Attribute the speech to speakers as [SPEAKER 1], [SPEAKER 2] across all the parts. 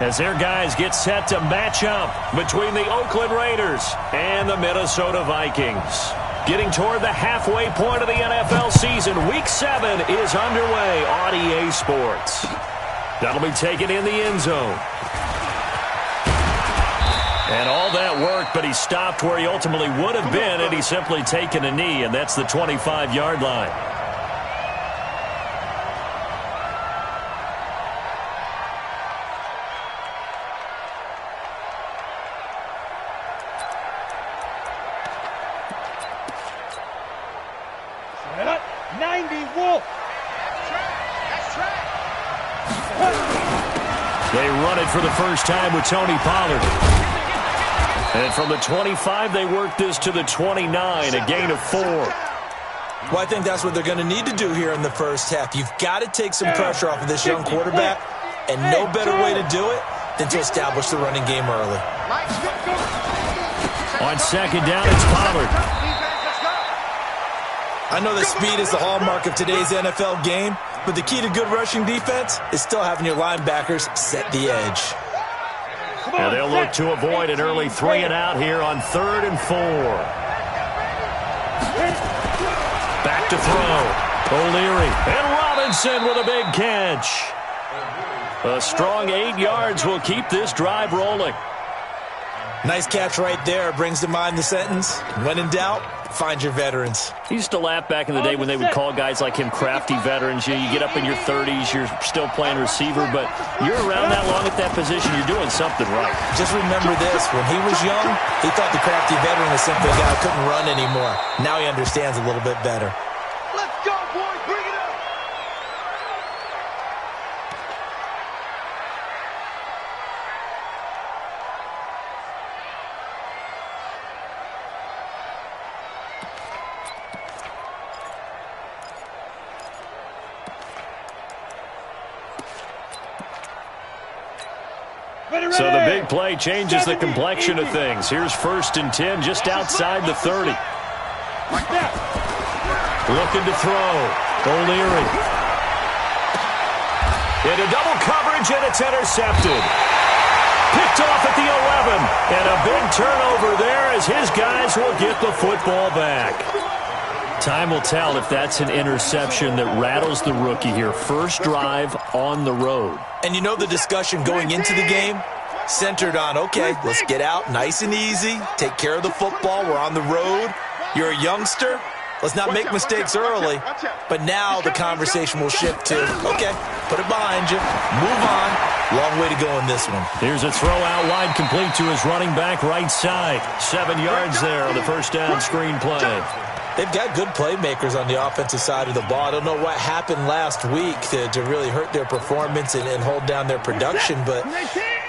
[SPEAKER 1] As their guys get set to match up between the Oakland Raiders and the Minnesota Vikings. Getting toward the halfway point of the NFL season, Week 7 is underway on EA Sports. That'll be taken in the end zone. And all that work, but he stopped where he ultimately would have been had he simply taken a knee, and that's the 25-yard line. They run it for the first time with Tony Pollard. And from the 25, they work this to the 29, a gain of 4.
[SPEAKER 2] Well, I think that's what they're going to need to do here in the first half. You've got to take some pressure off of this young quarterback, and no better way to do it than to establish the running game early.
[SPEAKER 1] On second down, it's Pollard.
[SPEAKER 2] I know that speed is the hallmark of today's NFL game, but the key to good rushing defense is still having your linebackers set the edge.
[SPEAKER 1] And they'll look to avoid an early 3-and-out here on 3rd and 4. Back to throw. O'Leary. And Robinson with a big catch. A strong 8 yards will keep this drive rolling.
[SPEAKER 2] Nice catch right there. Brings to mind the sentence, when in doubt, find your veterans.
[SPEAKER 1] He used to laugh back in the day when they would call guys like him crafty veterans. You get up in your 30s, you're still playing receiver, but you're around that long at that position, you're doing something right.
[SPEAKER 2] Just remember this, when he was young, he thought the crafty veteran was simply a guy who couldn't run anymore. Now he understands a little bit better.
[SPEAKER 3] Let's go, boys, bring it up!
[SPEAKER 1] So the big play changes the complexion of things. Here's 1st and 10 just outside the 30. Looking to throw. O'Leary. Into double coverage, and it's intercepted. Picked off at the 11. And a big turnover there as his guys will get the football back. Time will tell if that's an interception that rattles the rookie here. First drive on the road.
[SPEAKER 2] And you know the discussion going into the game? Centered on, okay, let's get out nice and easy, take care of the football, we're on the road. You're a youngster, let's not make mistakes early. But now the conversation will shift to, okay, put it behind you, move on. Long way to go in this one.
[SPEAKER 1] Here's a throw out wide, complete to his running back right side. 7 yards there on the first down screen play.
[SPEAKER 2] They've got good playmakers on the offensive side of the ball. I don't know what happened last week to really hurt their performance and hold down their production, but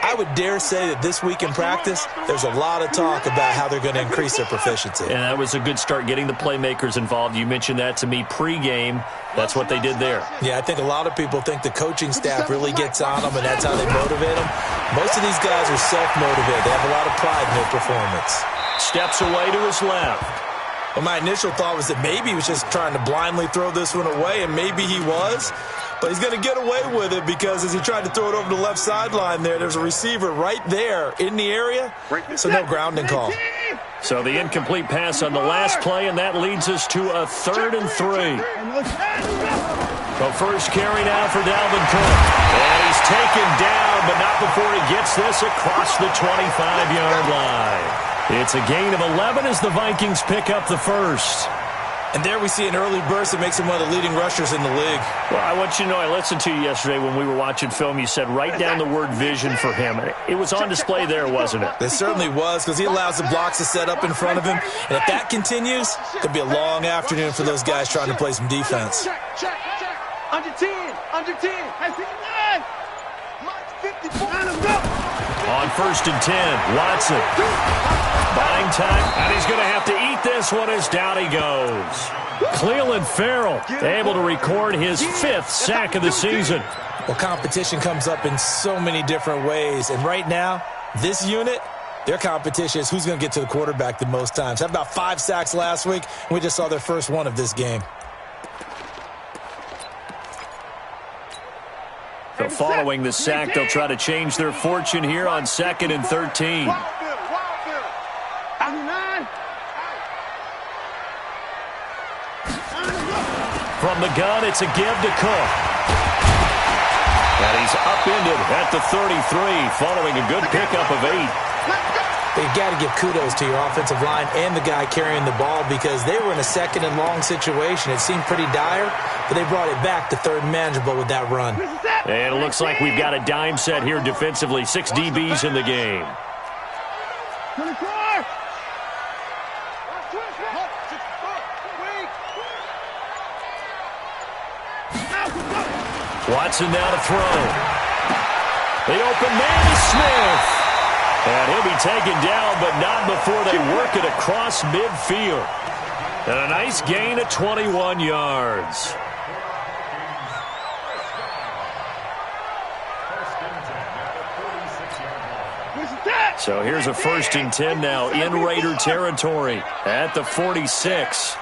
[SPEAKER 2] I would dare say that this week in practice, there's a lot of talk about how they're going to increase their proficiency.
[SPEAKER 1] And that was a good start, getting the playmakers involved. You mentioned that to me pregame. That's what they did there.
[SPEAKER 2] Yeah, I think a lot of people think the coaching staff really gets on them, and that's how they motivate them. Most of these guys are self-motivated. They have a lot of pride in their performance.
[SPEAKER 1] Steps away to his left.
[SPEAKER 2] Well, my initial thought was that maybe he was just trying to blindly throw this one away, and maybe he was. But he's going to get away with it because as he tried to throw it over the left sideline there's a receiver right there in the area, so no grounding call.
[SPEAKER 1] So the incomplete pass on the last play, and that leads us to a 3rd and 3. The first carry now for Dalvin Cook. And he's taken down, but not before he gets this across the 25-yard line. It's a gain of 11 as the Vikings pick up the first.
[SPEAKER 2] And there we see an early burst that makes him one of the leading rushers in the league.
[SPEAKER 1] Well, I want you to know, I listened to you yesterday when we were watching film. You said write down the word vision for him. It was on display there, wasn't it?
[SPEAKER 2] It certainly was, because he allows the blocks to set up in front of him. And if that continues, it could be a long afternoon for those guys trying to play some defense.
[SPEAKER 3] Check. Under 10. Hey, 59. Mike, 54.
[SPEAKER 1] On 1st and 10, Watson. Buying time, and he's going to have to eat this one as down he goes. Cleveland Farrell able to record his 5th sack of the season.
[SPEAKER 2] Well, competition comes up in so many different ways, and right now, this unit, their competition is who's going to get to the quarterback the most times. Had about 5 sacks last week, and we just saw their first one of this game.
[SPEAKER 1] The following the sack, they'll try to change their fortune here on 2nd and 13. From the gun, it's a give to Cook. And he's upended at the 33, following a good pickup of 8.
[SPEAKER 2] You've got to give kudos to your offensive line and the guy carrying the ball because they were in a 2nd and long situation. It seemed pretty dire, but they brought it back to 3rd and manageable with that run.
[SPEAKER 1] And it looks like we've got a dime set here defensively. 6 DBs in the game. Watson now to throw. The open man is Smith. And he'll be taken down, but not before they work it across midfield. And a nice gain of 21 yards. So here's a 1st and 10 now in Raider territory at the 46.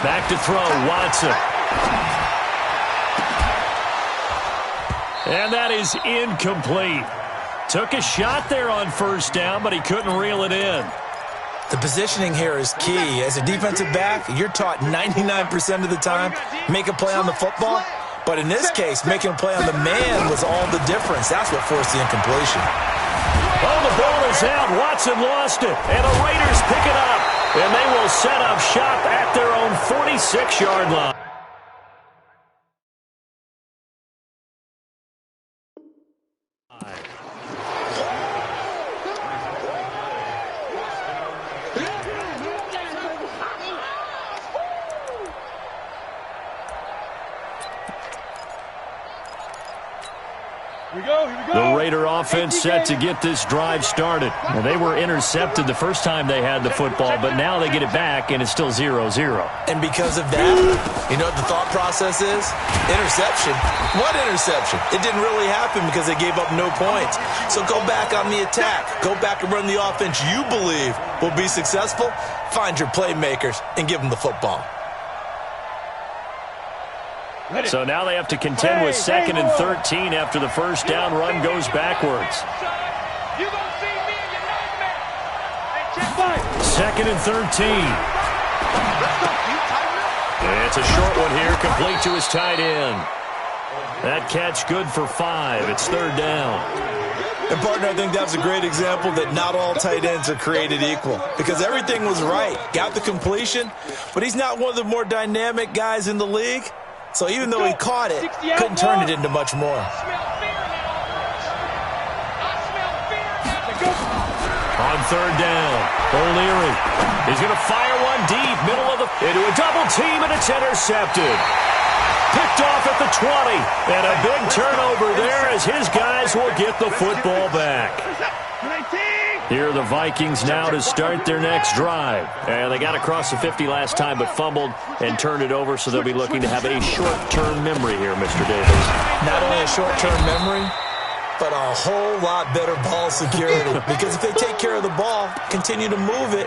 [SPEAKER 1] Back to throw, Watson. And that is incomplete. Took a shot there on 1st down, but he couldn't reel it in.
[SPEAKER 2] The positioning here is key. As a defensive back, you're taught 99% of the time, make a play on the football. But in this case, making a play on the man was all the difference. That's what forced the incompletion.
[SPEAKER 1] Oh, the ball is out. Watson lost it. And the Raiders pick it up. And they will set up shop at their own 46-yard line. The Raider offense set to get this drive started. Well, they were intercepted the first time they had the football, but now they get it back, and it's still 0-0.
[SPEAKER 2] And because of that, you know what the thought process is? Interception. What interception? It didn't really happen because they gave up no points. So go back on the attack. Go back and run the offense you believe will be successful. Find your playmakers and give them the football.
[SPEAKER 1] So now they have to contend with 2nd and 13 after the 1st down run goes backwards. 2nd and 13. It's a short one here, complete to his tight end. That catch good for 5. It's 3rd down.
[SPEAKER 2] And, partner, I think that's a great example that not all tight ends are created equal because everything was right. Got the completion, but he's not one of the more dynamic guys in the league. So even though he caught it, couldn't turn it into much more.
[SPEAKER 1] On 3rd down, O'Leary. He's going to fire one deep, middle of the... into a double team, and it's intercepted. Picked off at the 20. And a big turnover there as his guys will get the football back. Here are the Vikings now to start their next drive. And they got across the 50 last time, but fumbled and turned it over, so they'll be looking to have a short-term memory here, Mr. Davis.
[SPEAKER 2] Not only a short-term memory, but a whole lot better ball security. Because if they take care of the ball, continue to move it,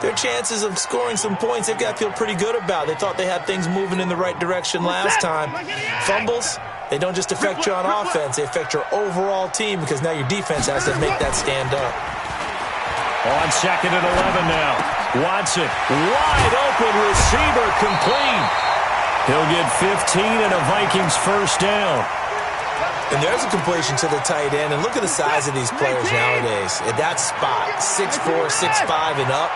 [SPEAKER 2] their chances of scoring some points, they've got to feel pretty good about. They thought they had things moving in the right direction last time. Fumbles, they don't just affect you on offense, they affect your overall team because now your defense has to make that stand up.
[SPEAKER 1] On 2nd and 11 now. Watson, wide open receiver, complete. He'll get 15 and a Vikings 1st down.
[SPEAKER 2] And there's a completion to the tight end. And look at the size of these players nowadays. At that spot, 6'4", 6'5", and up.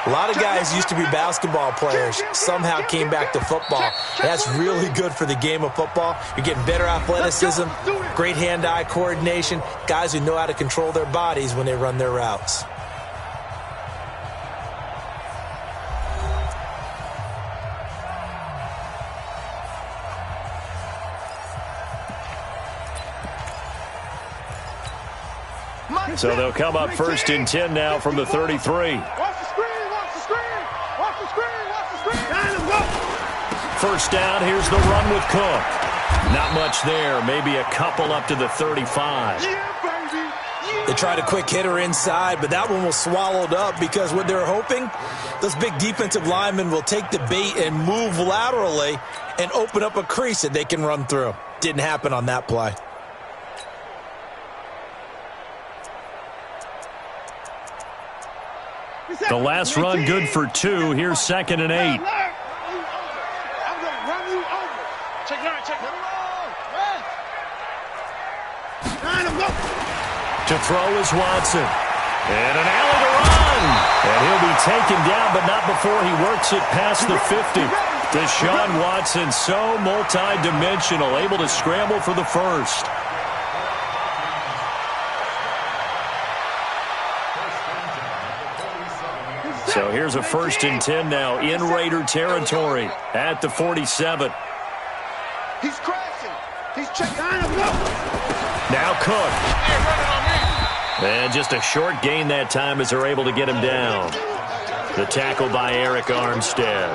[SPEAKER 2] A lot of guys used to be basketball players, somehow came back to football. That's really good for the game of football. You're getting better athleticism, great hand-eye coordination, guys who know how to control their bodies when they run their routes.
[SPEAKER 1] So they'll come up 1st and 10 now from the 33.
[SPEAKER 3] Watch the screen, watch the screen, watch the screen, watch the screen.
[SPEAKER 1] 1st down, here's the run with Cook. Not much there, maybe a couple up to the 35.
[SPEAKER 3] Yeah, baby. Yeah.
[SPEAKER 2] They tried a quick hitter inside, but that one was swallowed up because what they're hoping, those big defensive linemen will take the bait and move laterally and open up a crease that they can run through. Didn't happen on that play.
[SPEAKER 1] The last run good for 2. Here's 2nd and 8.
[SPEAKER 3] I'm going to run you over. Check it out, check it out.
[SPEAKER 1] To throw is Watson. And an alley to run. And he'll be taken down, but not before he works it past the 50. Deshaun Watson, so multi-dimensional, able to scramble for the first. So here's a 1st and 10 now in Raider territory at the 47.
[SPEAKER 3] He's crashing. He's checking.
[SPEAKER 1] Now Cook. And just a short gain that time as they're able to get him down. The tackle by Eric Armstead.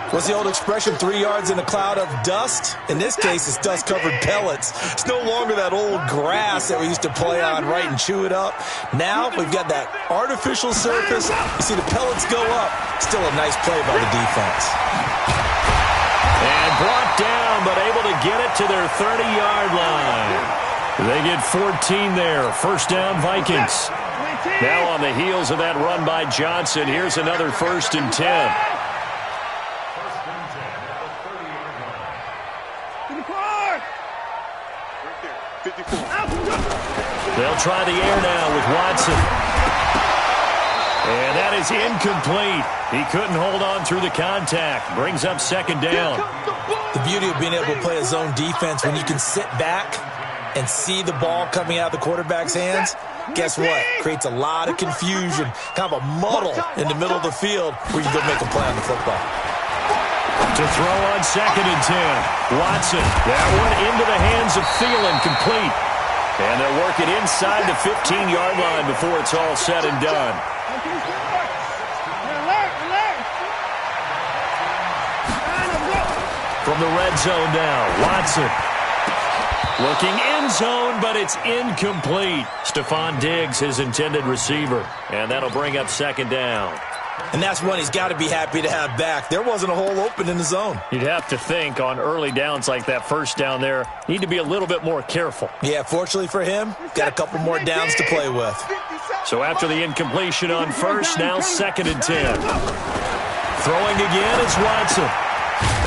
[SPEAKER 2] What's the old expression, 3 yards in a cloud of dust? In this case, it's dust-covered pellets. It's no longer that old grass that we used to play on, right, and chew it up. Now we've got that artificial surface. You see the pellets go up. Still a nice play by the defense.
[SPEAKER 1] And brought down, but able to get it to their 30-yard line. They get 14 there. 1st down, Vikings. Now on the heels of that run by Johnson, here's another 1st and 10. They'll try the air now with Watson. And that is incomplete. He couldn't hold on through the contact. Brings up 2nd down.
[SPEAKER 2] The beauty of being able to play a zone defense when you can sit back and see the ball coming out of the quarterback's hands, guess what? Creates a lot of confusion, kind of a muddle in the middle of the field where you go make a play on the football.
[SPEAKER 1] To throw on 2nd and 10. Watson, that one into the hands of Thielen, complete. And they'll work it inside the 15-yard line before it's all said and done. From the red zone now, Watson. Looking end zone, but it's incomplete. Stephon Diggs, his intended receiver. And that'll bring up 2nd down.
[SPEAKER 2] And that's one he's got to be happy to have back. There wasn't a hole open in the zone.
[SPEAKER 1] You'd have to think on early downs like that 1st down there, need to be a little bit more careful.
[SPEAKER 2] Yeah, fortunately for him, got a couple more downs to play with.
[SPEAKER 1] So after the incompletion on 1st, now 2nd and 10. Throwing again is Watson.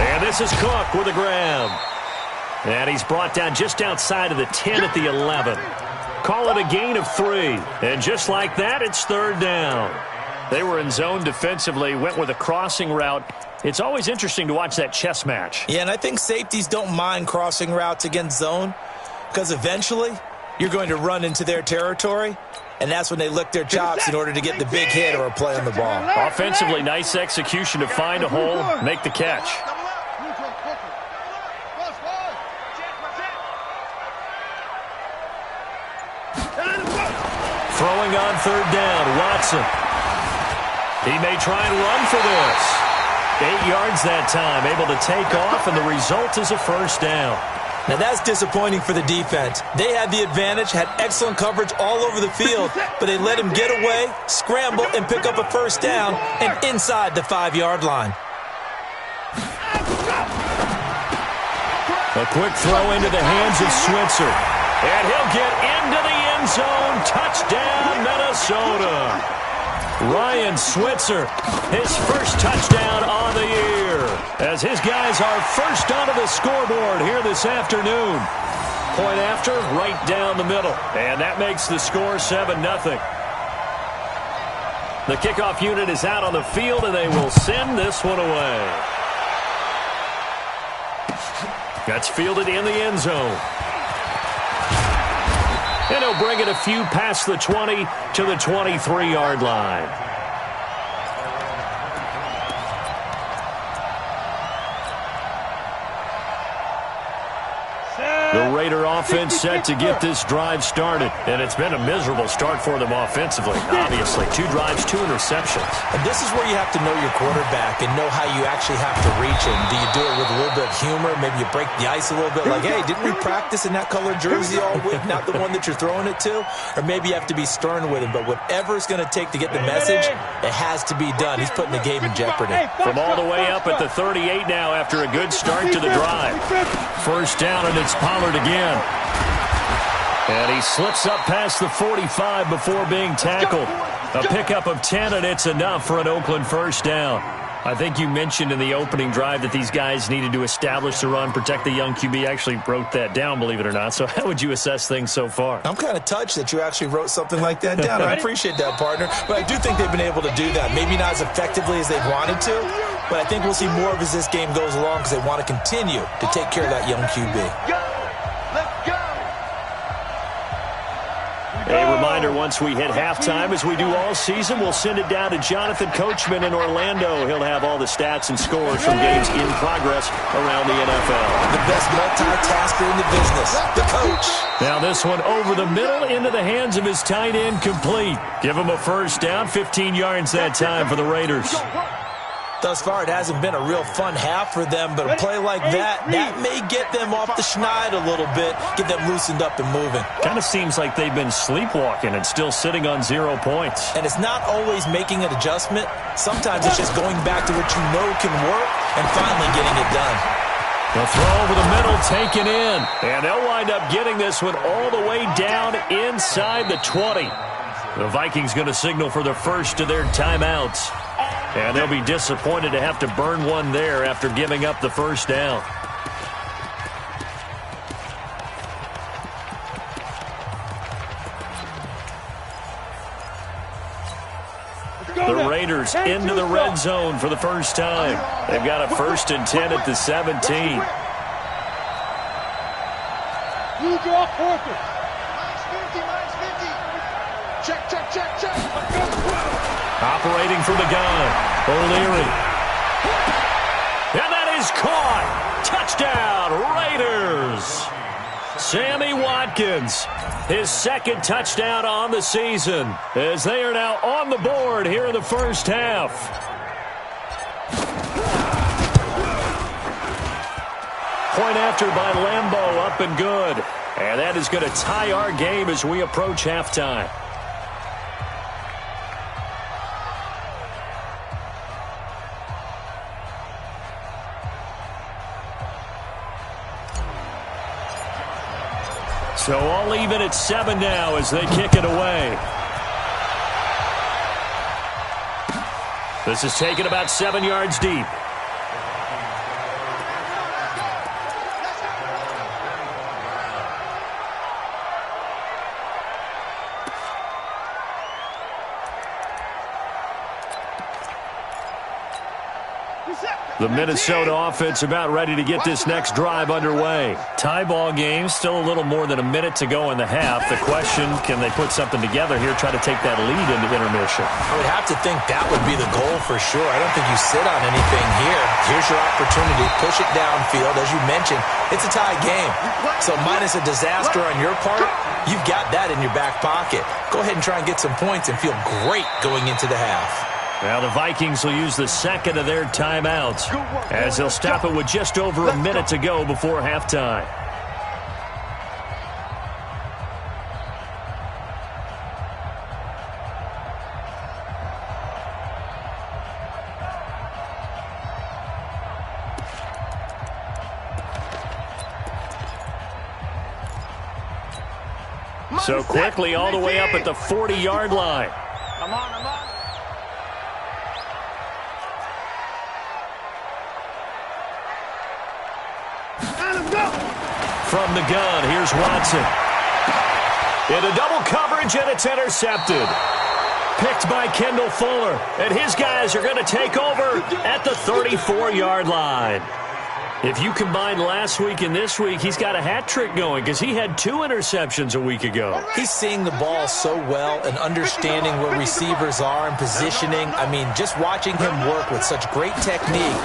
[SPEAKER 1] And this is Cook with a grab. And he's brought down just outside of the 10 at the 11. Call it a gain of 3. And just like that, it's 3rd down. They were in zone defensively, went with a crossing route. It's always interesting to watch that chess match.
[SPEAKER 2] Yeah, and I think safeties don't mind crossing routes against zone because eventually you're going to run into their territory, and that's when they lick their chops in order to get the big hit or a play on the ball.
[SPEAKER 1] Offensively, nice execution to find a hole, make the catch. Throwing on 3rd down, Watson. He may try and run for this. 8 yards that time, able to take off, and the result is a 1st down.
[SPEAKER 2] Now that's disappointing for the defense. They had the advantage, had excellent coverage all over the field, but they let him get away, scramble, and pick up a 1st down, and inside the 5-yard line.
[SPEAKER 1] A quick throw into the hands of Switzer. And he'll get into the end zone. Touchdown, Minnesota. Ryan Switzer, his 1st touchdown on the year, as his guys are first onto the scoreboard here this afternoon. Point after, right down the middle, and that makes the score 7-0. The kickoff unit is out on the field, and they will send this one away. That's fielded in the end zone. And he'll bring it a few past the 20 to the 23-yard line. The Raider offense set to get this drive started. And it's been a miserable start for them offensively, obviously. 2 drives, 2 interceptions.
[SPEAKER 2] And this is where you have to know your quarterback and know how you actually have to reach him. Do you do it with a little bit of humor? Maybe you break the ice a little bit like, hey, didn't we practice in that colored jersey all week, not the one that you're throwing it to? Or maybe you have to be stern with him. But whatever it's going to take to get the message, it has to be done. He's putting the game in jeopardy.
[SPEAKER 1] From all the way up at the 38 now after a good start to the drive. First down, and it's Pollard again. And he slips up past the 45 before being tackled. A pickup of 10, and it's enough for an Oakland first down. I think you mentioned in the opening drive that these guys needed to establish the run, protect the young QB. Actually wrote that down, believe it or not. So how would you assess things so far?
[SPEAKER 2] I'm kind of touched that you actually wrote something like that down. I appreciate that, partner. But I do think they've been able to do that. Maybe not as effectively as they've wanted to, but I think we'll see more of as this game goes along because they want to continue to take care of that young QB.
[SPEAKER 3] Let's go.
[SPEAKER 1] A reminder, once we hit halftime, as we do all season, we'll send it down to Jonathan Coachman in Orlando. He'll have all the stats and scores from games in progress around the NFL.
[SPEAKER 2] The best multitasker in the business, the coach.
[SPEAKER 1] Now this one over the middle into the hands of his tight end, complete. Give him a first down, 15 yards that time for the Raiders.
[SPEAKER 2] Thus far, it hasn't been a real fun half for them, but a play like that may get them off the schneid a little bit, get them loosened up and moving.
[SPEAKER 1] Kind of seems like they've been sleepwalking and still sitting on 0 points.
[SPEAKER 2] And it's not always making an adjustment. Sometimes it's just going back to what you know can work and finally getting it done.
[SPEAKER 1] The throw over the middle taken in, and they'll wind up getting this one all the way down inside the 20. The Vikings going to signal for the first of their timeouts. And they'll be disappointed to have to burn one there after giving up the first down. The Raiders into the red zone for the first time. They've got a 1st and 10 at the 17.
[SPEAKER 3] You draw quarters. Minus 50. Check, check, check, check.
[SPEAKER 1] Operating from the gun, O'Leary. And that is caught. Touchdown, Raiders. Sammy Watkins, his 2nd touchdown on the season, as they are now on the board here in the first half. Point after by Lambeau, up and good. And that is going to tie our game as we approach halftime. So all even at 7 now as they kick it away. This is taken about 7 yards deep. The Minnesota offense about ready to get this next drive underway. Tie ball game, still a little more than a minute to go in the half. The question, can they put something together here, try to take that lead into intermission?
[SPEAKER 2] I would have to think that would be the goal for sure. I don't think you sit on anything here. Here's your opportunity. Push it downfield. As you mentioned, it's a tie game. So minus a disaster on your part, you've got that in your back pocket. Go ahead and try and get some points and feel great going into the half.
[SPEAKER 1] Now the Vikings will use the 2nd of their timeouts as they'll stop it with just over a minute to go before halftime. So quickly all the way up at the 40-yard line.
[SPEAKER 3] I'm on.
[SPEAKER 1] From the gun, here's Watson. Into double coverage, and it's intercepted. Picked by Kendall Fuller, and his guys are going to take over at the 34-yard line. If you combine last week and this week, he's got a hat trick going because he had 2 interceptions a week ago.
[SPEAKER 2] He's seeing the ball so well and understanding where receivers are and positioning. I mean, just watching him work with such great technique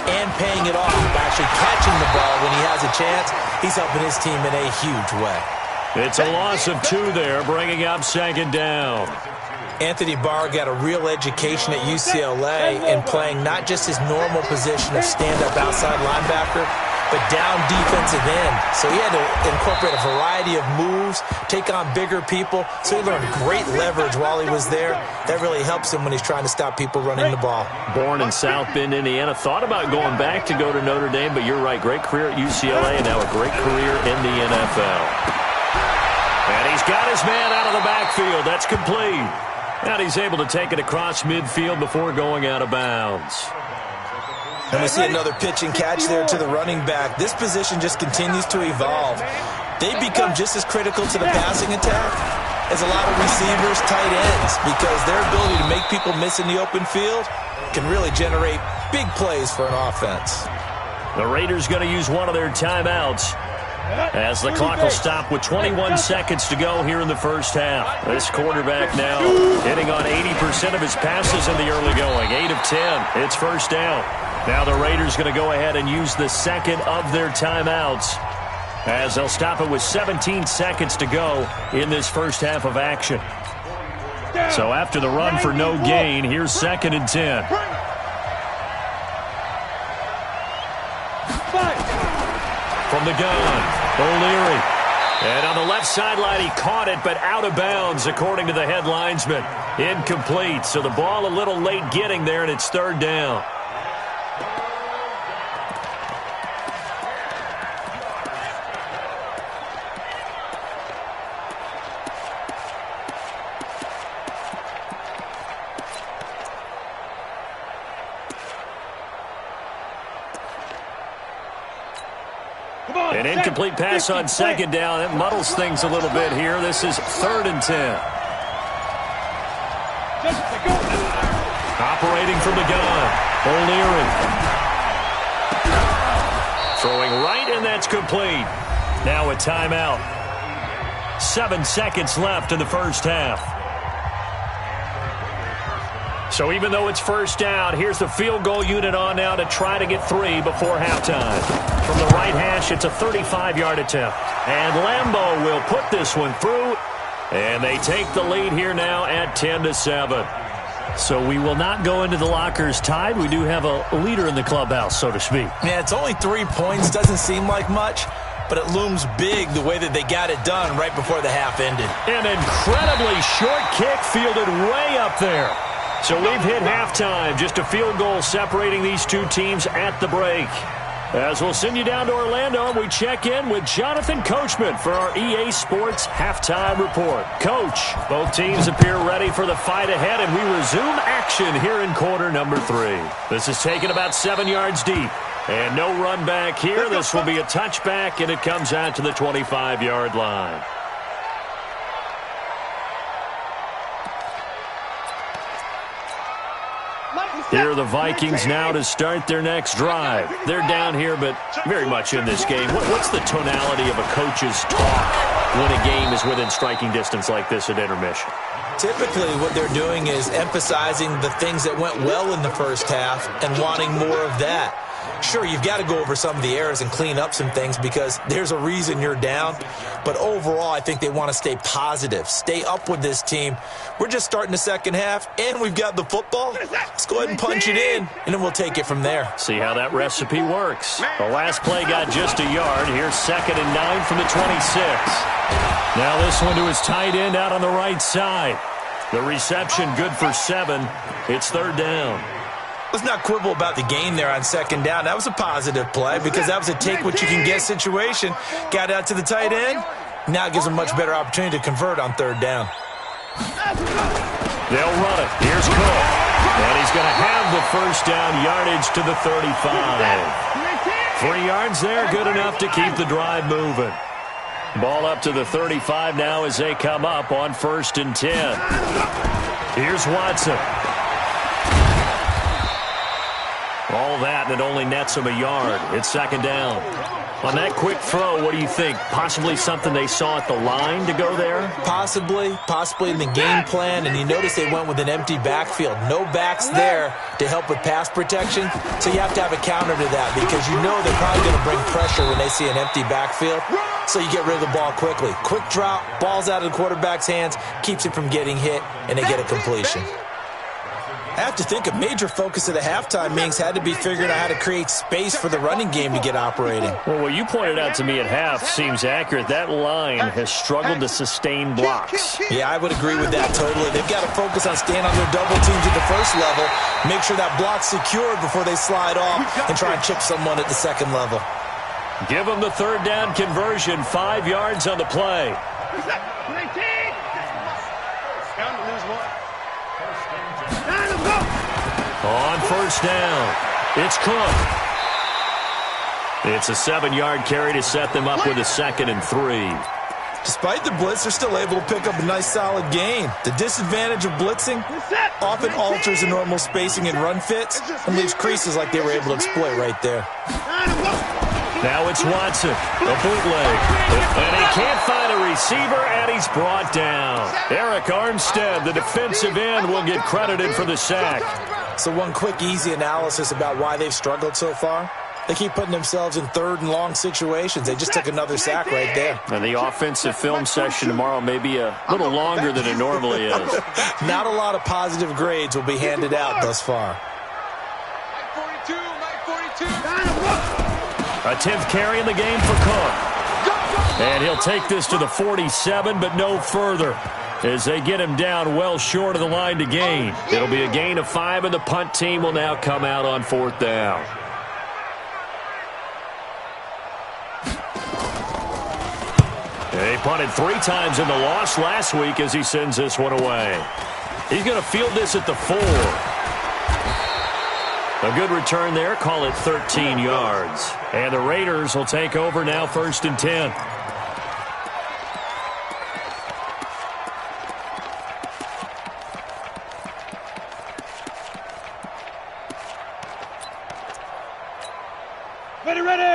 [SPEAKER 2] and paying it off by actually catching the ball when he has a chance, he's helping his team in a huge way.
[SPEAKER 1] It's a loss of 2 there, bringing up second down.
[SPEAKER 2] Anthony Barr got a real education at UCLA in playing not just his normal position of stand-up outside linebacker, but down defensive end. So he had to incorporate a variety of moves, take on bigger people. So he learned great leverage while he was there. That really helps him when he's trying to stop people running the ball.
[SPEAKER 1] Born in South Bend, Indiana. Thought about going back to go to Notre Dame, but you're right. Great career at UCLA and now a great career in the NFL. And he's got his man out of the backfield. That's complete. And he's able to take it across midfield before going out of bounds.
[SPEAKER 2] And we see another pitch and catch there to the running back. This position just continues to evolve. They become just as critical to the passing attack as a lot of receivers, tight ends, because their ability to make people miss in the open field can really generate big plays for an offense.
[SPEAKER 1] The Raiders going to use one of their timeouts as the clock will stop with 21 seconds to go here in the first half. This quarterback now hitting on 80% of his passes in the early going. 8 of 10. It's first down. Now the Raiders going to go ahead and use the second of their timeouts as they'll stop it with 17 seconds to go in this first half of action. So after the run for no gain, here's 2nd and 10. From the gun, O'Leary. And on the left sideline, he caught it, but out of bounds, according to the head linesman. Incomplete, so the ball a little late getting there, and it's 3rd down. An incomplete pass on 2nd down. That muddles things a little bit here. This is 3rd and 10. Operating from the gun, O'Leary. Throwing right, and that's complete. Now a timeout. 7 seconds left in the first half. So even though it's first down, here's the field goal unit on now to try to get 3 before halftime. From the right hash, it's a 35-yard attempt. And Lambeau will put this one through. And they take the lead here now at 10-7. So we will not go into the lockers tied. We do have a leader in the clubhouse, so to speak.
[SPEAKER 2] Yeah, it's only 3 points. Doesn't seem like much, but it looms big the way that they got it done right before the half ended.
[SPEAKER 1] An incredibly short kick fielded way up there. So we've hit halftime. Just a field goal separating these two teams at the break. As we'll send you down to Orlando, we check in with Jonathan Coachman for our EA Sports Halftime Report. Coach, both teams appear ready for the fight ahead, and we resume action here in quarter number 3. This is taken about 7 yards deep. And no run back here. This will be a touchback, and it comes out to the 25-yard line. Here are the Vikings now to start their next drive. They're down here, but very much in this game. What's the tonality of a coach's talk when a game is within striking distance like this at intermission?
[SPEAKER 2] Typically, what they're doing is emphasizing the things that went well in the first half and wanting more of that. Sure, you've got to go over some of the errors and clean up some things because there's a reason you're down. But overall, I think they want to stay positive, stay up with this team. We're just starting the second half, and we've got the football. Let's go ahead and punch it in, and then we'll take it from there.
[SPEAKER 1] See how that recipe works. The last play got just a yard. Here's 2nd and 9 from the 26. Now this one to his tight end out on the right side. The reception good for 7. It's 3rd down.
[SPEAKER 2] Let's not quibble about the gain there on 2nd down. That was a positive play because that was a take-what-you-can-get situation. Got out to the tight end. Now it gives them a much better opportunity to convert on 3rd down.
[SPEAKER 1] They'll run it. Here's Cook. And he's going to have the first down yardage to the 35. 3 yards there, good enough to keep the drive moving. Ball up to the 35 now as they come up on 1st and 10. Here's Watson. All that, and it only nets him a yard. It's second down. On that quick throw, what do you think? Possibly something they saw at the line to go there?
[SPEAKER 2] Possibly in the game plan, and you notice they went with an empty backfield. No backs there to help with pass protection, so you have to have a counter to that because you know they're probably going to bring pressure when they see an empty backfield, so you get rid of the ball quickly. Quick drop, ball's out of the quarterback's hands, keeps him from getting hit, and they get a completion. I have to think a major focus of the halftime meetings had to be figuring out how to create space for the running game to get operating.
[SPEAKER 1] Well, what you pointed out to me at half seems accurate. That line has struggled to sustain blocks.
[SPEAKER 2] Yeah, I would agree with that totally. They've got to focus on staying on their double teams at the first level, make sure that block's secured before they slide off and try and chip someone at the second level.
[SPEAKER 1] Give them the third down conversion, 5 yards on the play. On first down, it's Cook. It's a 7-yard carry to set them up with a 2nd and 3.
[SPEAKER 2] Despite the blitz, they're still able to pick up a nice solid gain. The disadvantage of blitzing often alters the normal spacing and run fits and leaves creases like they were able to exploit right there.
[SPEAKER 1] Now it's Watson, a bootleg. And he can't find a receiver, and he's brought down. Eric Armstead, the defensive end, will get credited for the sack.
[SPEAKER 2] So one quick, easy analysis about why they've struggled so far. They keep putting themselves in 3rd and long situations. They just took another sack right there.
[SPEAKER 1] And the offensive film session tomorrow may be a little longer than it normally is.
[SPEAKER 2] Not a lot of positive grades will be handed out thus far.
[SPEAKER 1] A 10th carry in the game for Cook. And he'll take this to the 47, but no further, as they get him down well short of the line to gain. It'll be a gain of 5, and the punt team will now come out on 4th down. He punted 3 times in the loss last week as he sends this one away. He's going to field this at the 4. A good return there, call it 13 yards. And the Raiders will take over now, 1st and 10.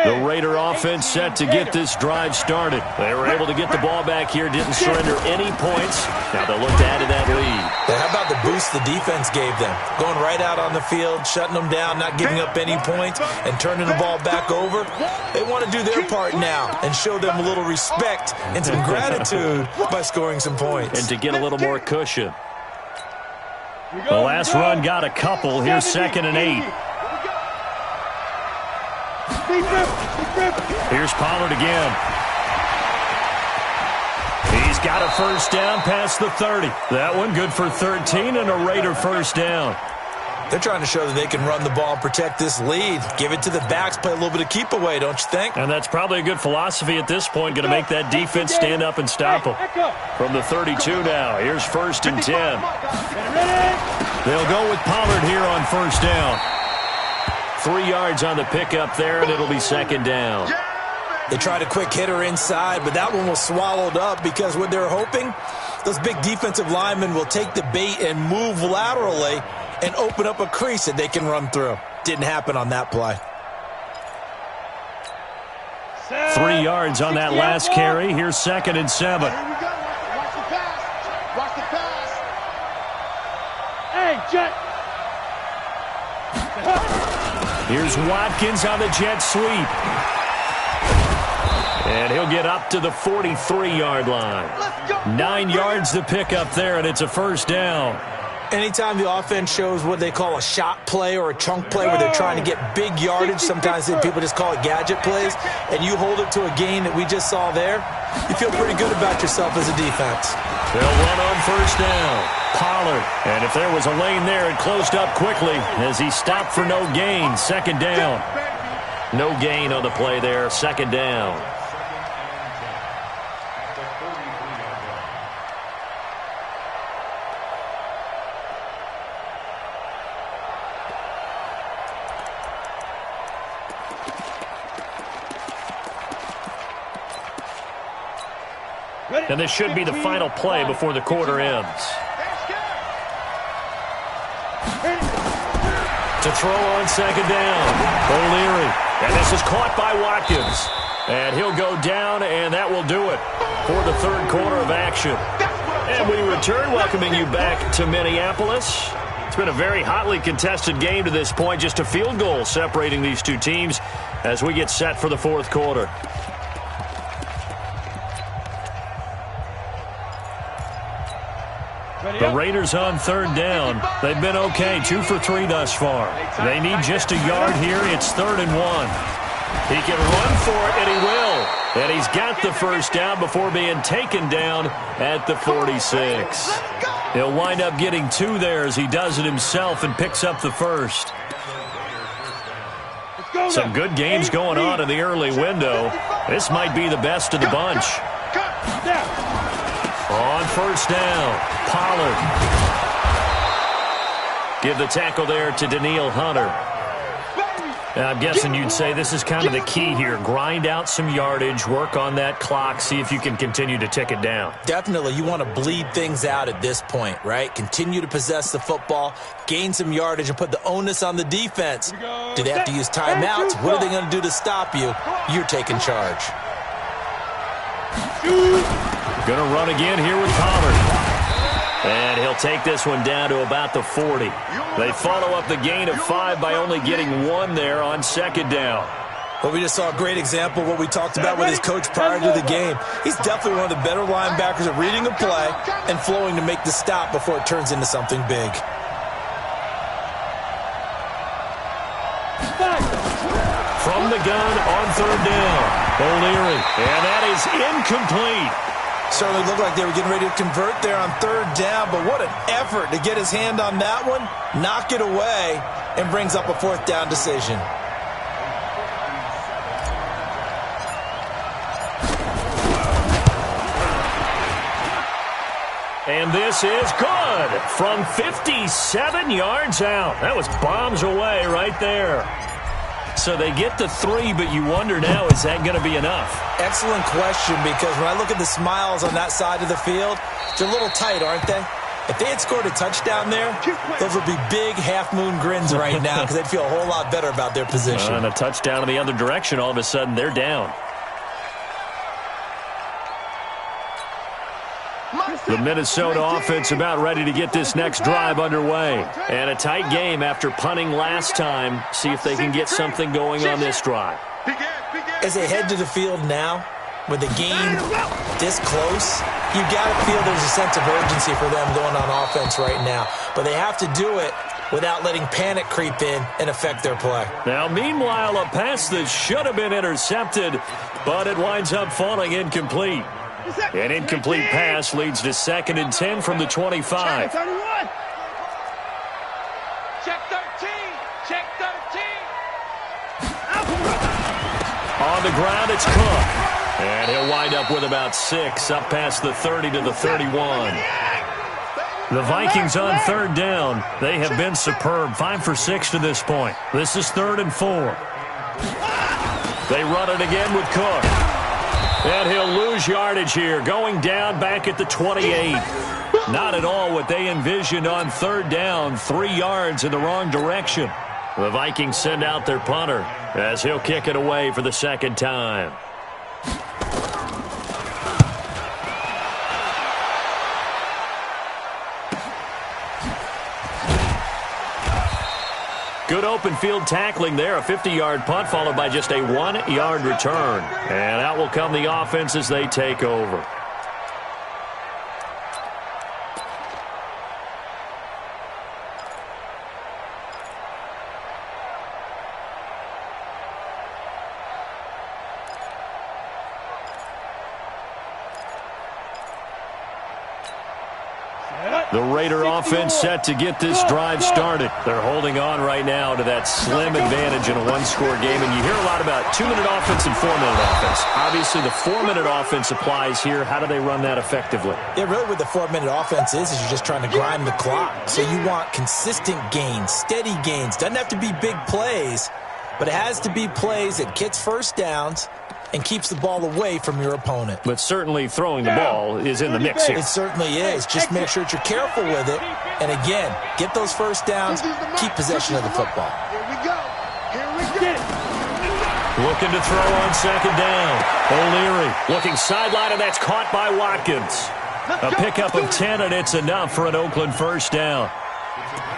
[SPEAKER 1] The Raider offense set to get this drive started. They were able to get the ball back here, didn't surrender any points. Now they'll look to add to that lead.
[SPEAKER 2] But how about the boost the defense gave them? Going right out on the field, shutting them down, not giving up any points, and turning the ball back over. They want to do their part now and show them a little respect and some gratitude by scoring some points.
[SPEAKER 1] And to get a little more cushion. The last run got a couple. Here's 2nd and 8. Here's Pollard again. He's got a first down past the 30. That one good for 13 and a Raider first down.
[SPEAKER 2] They're trying to show that they can run the ball and protect this lead. Give it to the backs, play a little bit of keep away, don't you think?
[SPEAKER 1] And that's probably a good philosophy at this point. Going to make that defense stand up and stop them. From the 32 now, here's 1st and 10. They'll go with Pollard here on first down. 3 yards on the pickup there, and it'll be 2nd down.
[SPEAKER 2] They tried a quick hitter inside, but that one was swallowed up because what they're hoping, those big defensive linemen will take the bait and move laterally and open up a crease that they can run through. Didn't happen on that play.
[SPEAKER 1] 3 yards on that last carry. Here's 2nd and 7.
[SPEAKER 3] Watch the pass. Watch the pass. Hey, Jet.
[SPEAKER 1] Here's Watkins on the jet sweep. And he'll get up to the 43-yard line. 9 yards to pick up there, and it's a first down.
[SPEAKER 2] Anytime the offense shows what they call a shot play or a chunk play where they're trying to get big yardage, sometimes people just call it gadget plays, and you hold it to a gain that we just saw there, you feel pretty good about yourself as a defense.
[SPEAKER 1] They'll run on first down. Pollard. And if there was a lane there, it closed up quickly as he stopped for no gain. 2nd down. No gain on the play there. 2nd down. And this should be the final play before the quarter ends. To throw on second down. O'Leary. And this is caught by Watkins. And he'll go down, and that will do it for the third quarter of action. And we return, welcoming you back to Minneapolis. It's been a very hotly contested game to this point. Just a field goal separating these two teams as we get set for the fourth quarter. The Raiders on third down. They've been okay, 2 for 3 thus far. They need just a yard here. It's 3rd and 1. He can run for it, and he will. And he's got the first down before being taken down at the 46. He'll wind up getting 2 there as he does it himself and picks up the first. Some good games going on in the early window. This might be the best of the bunch. On first down, Pollard. Give the tackle there to Daniil Hunter. I'm guessing you'd say this is kind of the key here. Grind out some yardage, work on that clock, see if you can continue to tick it down.
[SPEAKER 2] Definitely. You want to bleed things out at this point, right? Continue to possess the football, gain some yardage, and put the onus on the defense. Do they have to use timeouts? What are they going to do to stop you? You're taking charge.
[SPEAKER 1] Going to run again here with Pollard. And he'll take this one down to about the 40. They follow up the gain of 5 by only getting 1 there on second down.
[SPEAKER 2] Well, we just saw a great example of what we talked about with his coach prior to the game. He's definitely one of the better linebackers at reading a play and flowing to make the stop before it turns into something big.
[SPEAKER 1] From the gun on third down, O'Leary. And that is incomplete.
[SPEAKER 2] Certainly looked like they were getting ready to convert there on third down, but what an effort to get his hand on that one, knock it away, and brings up a fourth down decision.
[SPEAKER 1] And this is good from 57 yards out. That was bombs away right there. So they get the 3, but you wonder now, is that going to be enough?
[SPEAKER 2] Excellent question, because when I look at the smiles on that side of the field, they're a little tight, aren't they? If they had scored a touchdown there, those would be big half-moon grins right now because they'd feel a whole lot better about their position.
[SPEAKER 1] And a touchdown in the other direction, all of a sudden they're down. The Minnesota offense about ready to get this next drive underway. And a tight game after punting last time. See if they can get something going on this drive.
[SPEAKER 2] As they head to the field now, with the game this close, you got to feel there's a sense of urgency for them going on offense right now. But they have to do it without letting panic creep in and affect their play.
[SPEAKER 1] Now, meanwhile, a pass that should have been intercepted, but it winds up falling incomplete. An incomplete pass leads to 2nd and 10 from the 25.
[SPEAKER 3] Check 13. Check 13.
[SPEAKER 1] On the ground, it's Cook. And he'll wind up with about 6, up past the 30 to the 31. The Vikings on third down. They have been superb, 5 for 6 to this point. This is 3rd and 4. They run it again with Cook. And he'll lose yardage here, going down back at the 28. Not at all what they envisioned on third down, 3 yards in the wrong direction. The Vikings send out their punter as he'll kick it away for the second time. Good open field tackling there, a 50-yard punt followed by just a 1-yard return. And out will come the offense as they take over. The Raider offense set to get this drive started. They're holding on right now to that slim advantage in a one-score game. And you hear a lot about 2-minute offense and 4-minute offense. Obviously, the 4-minute offense applies here. How do they run that effectively?
[SPEAKER 2] Yeah, really what the 4-minute offense is you're just trying to grind the clock. So you want consistent gains, steady gains. Doesn't have to be big plays, but it has to be plays that gets first downs and keeps the ball away from your opponent.
[SPEAKER 1] But certainly throwing the ball is in the mix here.
[SPEAKER 2] It certainly is. Just make sure that you're careful with it. And again, get those first downs, keep possession of the football.
[SPEAKER 3] Here we go. Here we go.
[SPEAKER 1] Looking to throw on second down. O'Leary looking sideline, and that's caught by Watkins. A pickup of 10, and it's enough for an Oakland first down.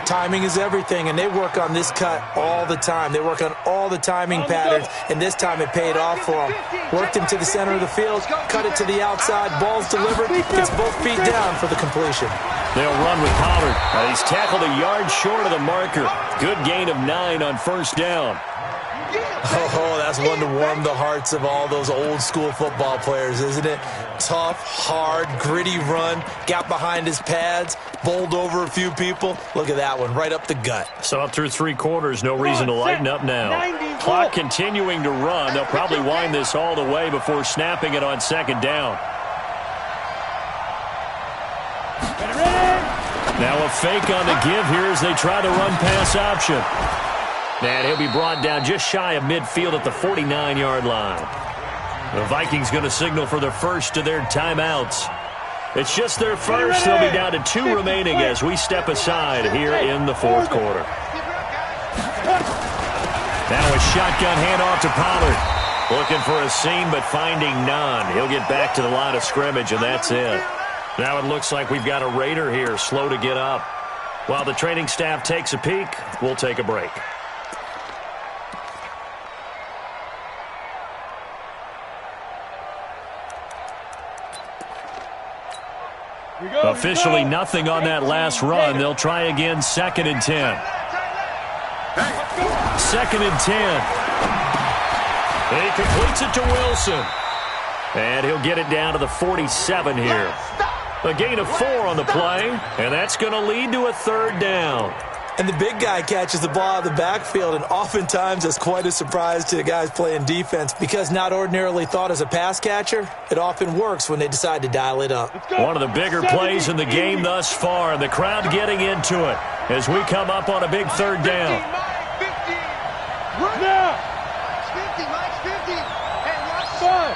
[SPEAKER 2] Timing is everything, and they work on this cut all the time. They work on all the timing patterns, and this time it paid off for them. Worked him to the center of the field, cut it to the outside, ball's delivered, gets both feet down for the completion.
[SPEAKER 1] They'll run with Pollard. He's tackled a yard short of the marker. Good gain of 9 on first down.
[SPEAKER 2] Oh, that's one to warm the hearts of all those old-school football players, isn't it? Tough, hard, gritty run, got behind his pads, bowled over a few people. Look at that one, right up the gut.
[SPEAKER 1] So up through 3 quarters, no reason to lighten up now. Clock continuing to run. They'll probably wind this all the way before snapping it on second down. Now a fake on the give here as they try the run-pass option. And he'll be brought down just shy of midfield at the 49-yard line. The Vikings going to signal for the first of their timeouts. It's just their first. They'll be down to 2 remaining as we step aside here in the fourth quarter. Now a shotgun handoff to Pollard. Looking for a seam, but finding none. He'll get back to the line of scrimmage, and that's it. Now it looks like we've got a Raider here, slow to get up. While the training staff takes a peek, we'll take a break. Officially nothing on that last run. They'll try again, 2nd and 10. 2nd and 10. He completes it to Wilson. And he'll get it down to the 47 here. A gain of 4 on the play, and that's going to lead to a 3rd down.
[SPEAKER 2] And the big guy catches the ball out of the backfield, and oftentimes it's quite a surprise to the guys playing defense because not ordinarily thought as a pass catcher, it often works when they decide to dial it up.
[SPEAKER 1] One of the bigger plays in the game thus far, and the crowd getting into it as we come up on a big 3rd down.
[SPEAKER 3] 50. Run now. 50, Mike's 50. Hey, watch 5.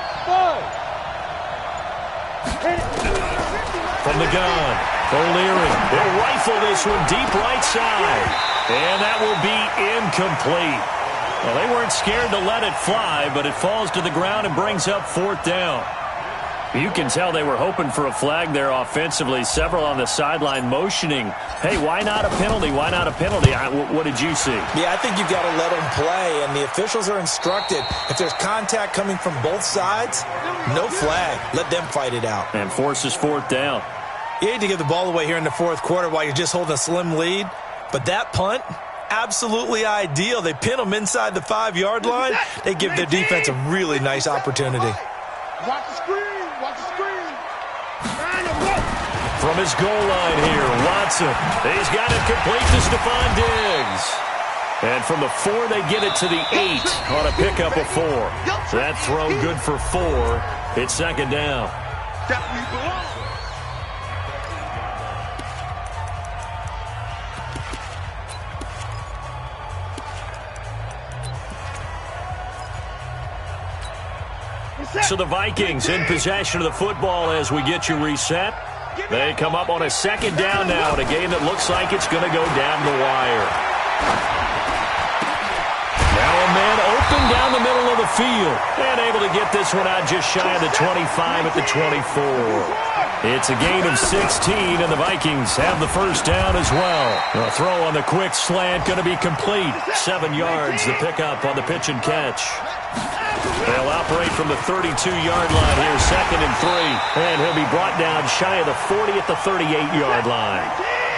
[SPEAKER 1] From the gun, O'Leary. They'll rifle this one deep right side. And that will be incomplete. Well, they weren't scared to let it fly, but it falls to the ground and brings up 4th down. You can tell they were hoping for a flag there offensively. Several on the sideline motioning, hey, why not a penalty? Why not a penalty? What did you see?
[SPEAKER 2] Yeah, I think you've got to let them play, and the officials are instructed. If there's contact coming from both sides, no flag. Let them fight it out.
[SPEAKER 1] And forces 4th down.
[SPEAKER 2] You hate to give the ball away here in the 4th quarter while you're just holding a slim lead, but that punt, absolutely ideal. They pin them inside the 5-yard line. They give their defense a really nice opportunity.
[SPEAKER 3] Watch the screen. Watch the screen.
[SPEAKER 1] From his goal line here, Watson. He's got it complete to Stephon Diggs. And from the 4, they get it to the 8 on a pickup of 4. That throw good for 4. It's 2nd down.
[SPEAKER 3] That we belong.
[SPEAKER 1] So the Vikings in possession of the football as we get you reset. They come up on a 2nd down now in a game that looks like it's going to go down the wire. Now a man open down the middle of the field and able to get this one out just shy of the 25 at the 24. It's a gain of 16, and the Vikings have the first down as well. A throw on the quick slant going to be complete. 7 yards, the pickup on the pitch and catch. They'll operate from the 32-yard line here, 2nd and 3. And he'll be brought down shy of the 40 at the 38-yard line.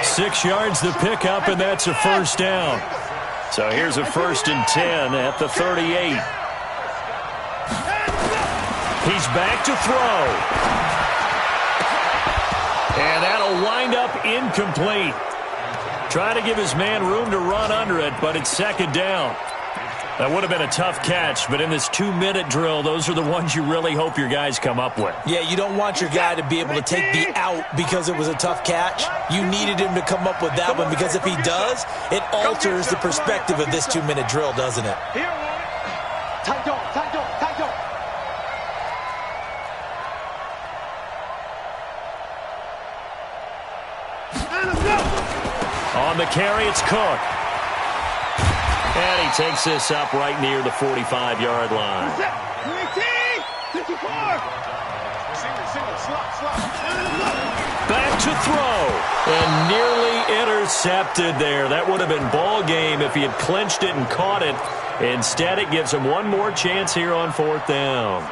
[SPEAKER 1] 6 yards the pickup, and that's a first down. So here's a 1st and 10 at the 38. He's back to throw. And that'll wind up incomplete. Trying to give his man room to run under it, but it's 2nd down. That would have been a tough catch, but in this 2-minute drill, those are the ones you really hope your guys come up with.
[SPEAKER 2] Yeah, you don't want your guy to be able to take the out because it was a tough catch. You needed him to come up with that one because if he does, it alters the perspective of this 2-minute drill, doesn't it?
[SPEAKER 3] Here, tight dog, tight dog, tight dog.
[SPEAKER 1] On the carry, it's Cook. And he takes this up right near the 45-yard line. Back to throw. And nearly intercepted there. That would have been ball game if he had clinched it and caught it. Instead, it gives him one more chance here on 4th down.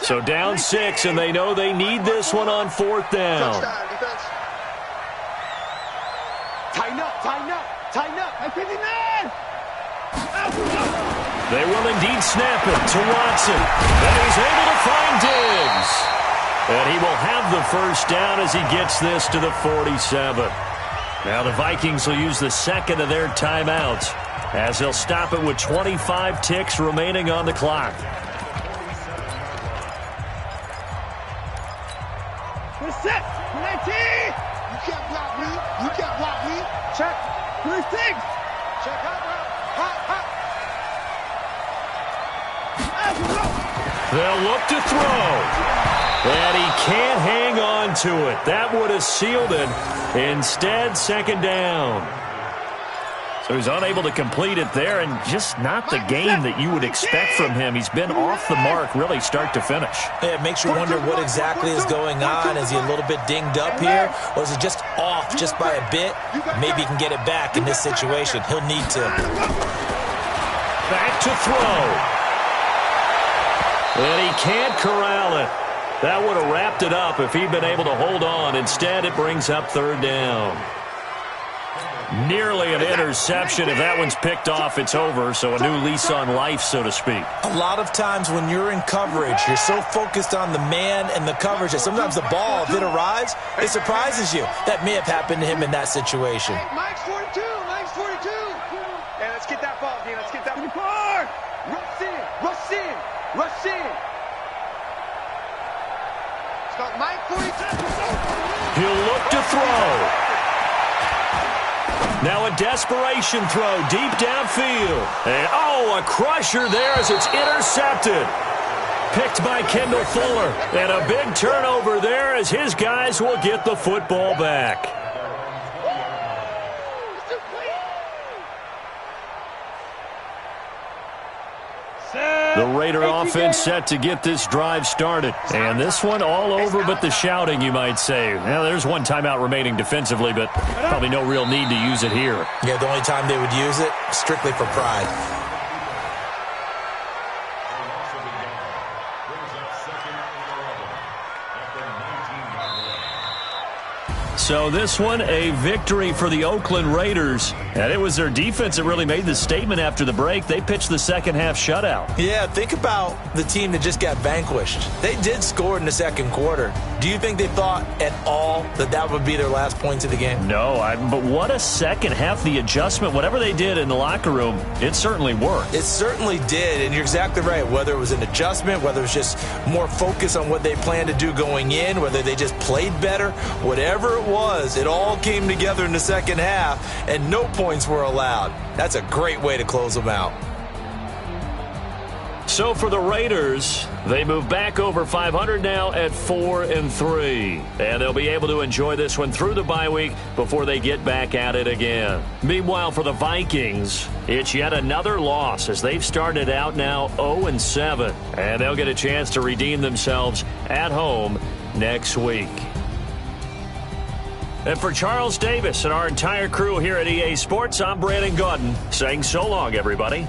[SPEAKER 1] So down 6, and they know they need this one on 4th down.
[SPEAKER 3] Tighten up, tighten up, tighten up.
[SPEAKER 1] They will indeed snap it to Watson. And he's able to find Diggs. And he will have the first down as he gets this to the 47. Now the Vikings will use the second of their timeouts as they'll stop it with 25 ticks remaining on the clock.
[SPEAKER 3] Set. 19. You can't block me. You can't block me. Check. 26. Check out. Hot.
[SPEAKER 1] They'll look to throw. And he can't hang on to it. That would have sealed it. Instead, second down. So he's unable to complete it there, and just not the game that you would expect from him. He's been off the mark really start to finish.
[SPEAKER 2] Yeah, it makes you wonder what exactly is going on. Is he a little bit dinged up here, or is it just off just by a bit? Maybe he can get it back in this situation. He'll need to.
[SPEAKER 1] Back to throw. And he can't corral it. That would have wrapped it up if he'd been able to hold on. Instead, it brings up third down. Nearly an interception. If that one's picked off, it's over. So a new lease on life, so to speak.
[SPEAKER 2] A lot of times when you're in coverage, you're so focused on the man and the coverage that sometimes the ball, if it arrives, it surprises you. That may have happened to him in that situation.
[SPEAKER 3] Hey, Mike's 42. Mike's 42. Hey, let's get that ball, D. Let's get that ball. Rush in. Rush in. Rush in. Start Mike 42.
[SPEAKER 1] He'll look to throw. Now a desperation throw deep downfield. And, a crusher there as it's intercepted. Picked by Kendall Fuller. And a big turnover there as his guys will get the football back. The Raider offense set to get this drive started. And this one all over but the shouting, you might say. Now, there's one timeout remaining defensively, but probably no real need to use it here.
[SPEAKER 2] Yeah, the only time they would use it, strictly for pride.
[SPEAKER 1] So this one, a victory for the Oakland Raiders. And it was their defense that really made the statement after the break. They pitched the second half shutout.
[SPEAKER 2] Yeah, think about the team that just got vanquished. They did score in the second quarter. Do you think they thought at all that that would be their last points of the game?
[SPEAKER 1] No, but what a second half. The adjustment, whatever they did in the locker room, it certainly worked.
[SPEAKER 2] It certainly did, and you're exactly right. Whether it was an adjustment, whether it was just more focus on what they planned to do going in, whether they just played better, whatever it was, it all came together in the second half, and no points were allowed. That's a great way to close them out.
[SPEAKER 1] So for the Raiders, they move back over 500 now at 4-3. And they'll be able to enjoy this one through the bye week before they get back at it again. Meanwhile, for the Vikings, it's yet another loss as they've started out now 0-7. And they'll get a chance to redeem themselves at home next week. And for Charles Davis and our entire crew here at EA Sports, I'm Brandon Gaudin saying so long, everybody.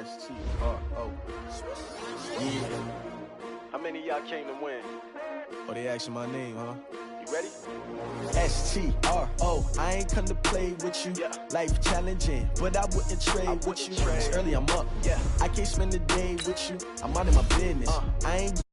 [SPEAKER 4] STRO. Yeah.
[SPEAKER 5] How many of y'all came to win?
[SPEAKER 4] Oh, they asking my name, huh?
[SPEAKER 5] You ready?
[SPEAKER 4] STRO. I ain't come to play with you.
[SPEAKER 5] Yeah.
[SPEAKER 4] Life challenging, but I wouldn't trade with you. It's early, I'm up.
[SPEAKER 5] Yeah.
[SPEAKER 4] I can't spend the day with you. I'm out of my business. I ain't